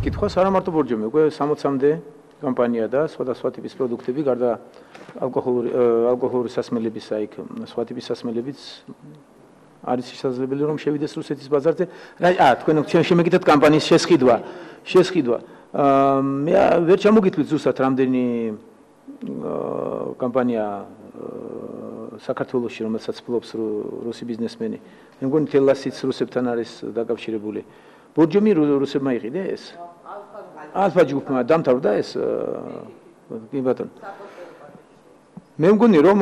კითხვას არა მარტო ბორჯომი, უკვე 60-მდე კომპანია და სხვადასხვა ტიპის პროდუქტები, გარდა ალკოჰოლური სასმელების, აი სხვა ტიპის სასმელებიც არის შესაძლებელი რომ შევიდეს რუსეთის ბაზარზე. თქვენ შემეგითად კამპანიის შესყიდვა. მე ვერ ჩამოგითვლით ზუსტად რამდენი კომპანია საქართველოში, რომელსაც ფლობს რუსი ბიზნესმენი. მე მგონი თელასიც რუსებთან არის დაკავშირებული. ბორჯომი რუსებმა იყიდეს? ალფა ჯგუფმა დამთავრდა ეს? კი ბატონო. მე მგონი რომ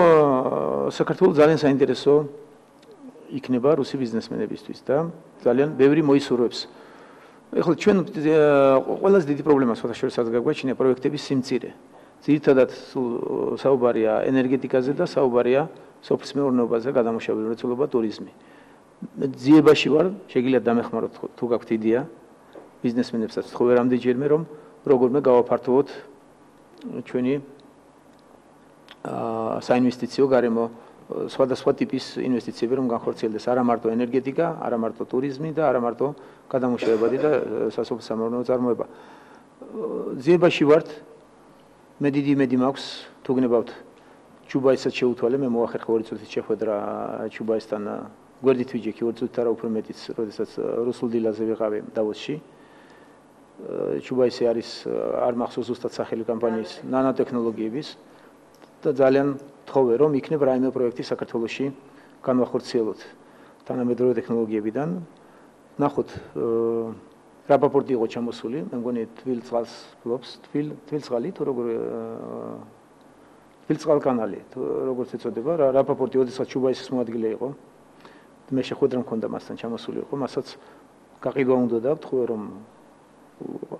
საქართველოს ძალიან საინტერესო იქნება რუსი ბიზნესმენებისთვის და ძალიან ბევრი მოისურვებს. ეხლა ჩვენ ყველაზე დიდი პრობლემა საერთაშორისო გაგვაჩნია პროექტების სიმწირე. ძირითადად საუბარია ენერგეტიკაზე და საუბარია სოფლის მეურნეობაზე, გადამუშავებული მრეწველობა, ტურიზმი. ძიებაში ვარ, შეგიძლიათ დამეხმაროთ თუ გაქვთ იდეა ბიზნესმენებსაც ვთხოვე რამდენჯერმე რომ როგორმე გავაფართოვოთ ჩვენი საინვესტიციო გარემო სხვადასხვა ტიპის ინვესტიციები რომ განხორციელდეს არა მარტო ენერგეტიკა, არა მარტო ტურიზმი და არა მარტო გადამუშავებადი და სასოფლო სამეურნეო წარმოება. ძიებაში ვართ, მე დიდი იმედი მაქვს, თუ გნებავთ ჩუბაისაც შეუთვალე, მე მოახერხე 2 წუთით შეხვედრა ჩუბაისთან გვერდით ვიჯექი 2 წუთით არა უფრო მეტიც, როდესაც რუსულ დილაზე ვიყავი დავოსში. ჩუბაისი არის არ მახსოვს ზუსტად სახელი კომპანიის ნანოტექნოლოგიების და ძალიან თხოვე რომ იქნებ რაიმე პროექტი საქართველოში განვახორციელოთ თანამედროვე ტექნოლოგიებიდან. ნახოთ რაპაპორტი იყო ჩამოსული, მე მგონი თბილწყალს ფლობს, თბილწყალი თუ როგორ თბილწყალკანალი, თუ როგორც ეწოდება, რაპაპორტი ოდესაც ჩუბაისის მოადგილე იყო. მე შეხვედრა მქონდა მასთან ჩამოსული იყო, მასაც გაყიდვა უნდა და ვთხოვე რომ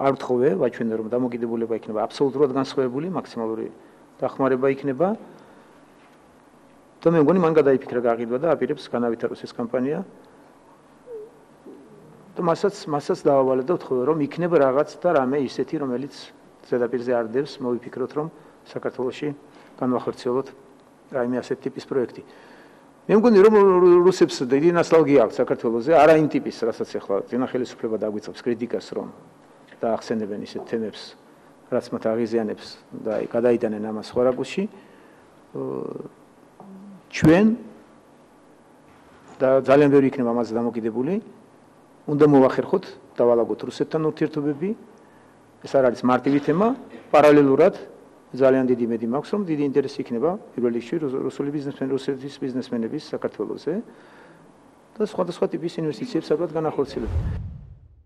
არ ვთხოვე, ვაჩვენე რომ დამოკიდებულება იქნება აბსოლუტურად განსხვავებული, მაქსიმალური დახმარება იქნება. და მე მგონი მან გადაიფიქრა გაყიდვა და აპირებს განავითაროს ეს კომპანია. და მასაც დავავალე და ვთხოვე რომ იქნება რაღაც და რამე ისეთი, რომელიც ზედაპირზე არ დევს, მოვიფიქროთ რომ საქართველოში განვახორციელოთ რაიმე ასეთ ტიპის პროექტი. მე მგონი რომ რუსებს დიდი ნოსტალგია აქვს საქართველოზე, არა იმ ტიპის, რასაც ახლა ძინა ხელისუფლება დაგვიწყობს კრიტიკას რომ დაახსენებენ ისეთ თემებს, რაც მათ აღიზიანებს და გადაიტანენ ამას სხვა რაკურსში. ჩვენ და ძალიან ბევრი იქნება ამაზე დამოკიდებული. უნდა მოვახერხოთ, დავალაგოთ რუსეთთან ურთიერთობები. ეს არ არის მარტივი თემა, პარალელურად ძალიან დიდი იმედი მაქვს, რომ დიდი ინტერესი იქნება პირველ რიგში რუსეთის ბიზნესმენების საქართველოზე და სხვადასხვა ტიპის ინვესტიციებს საკუთარ განახორციელებთ.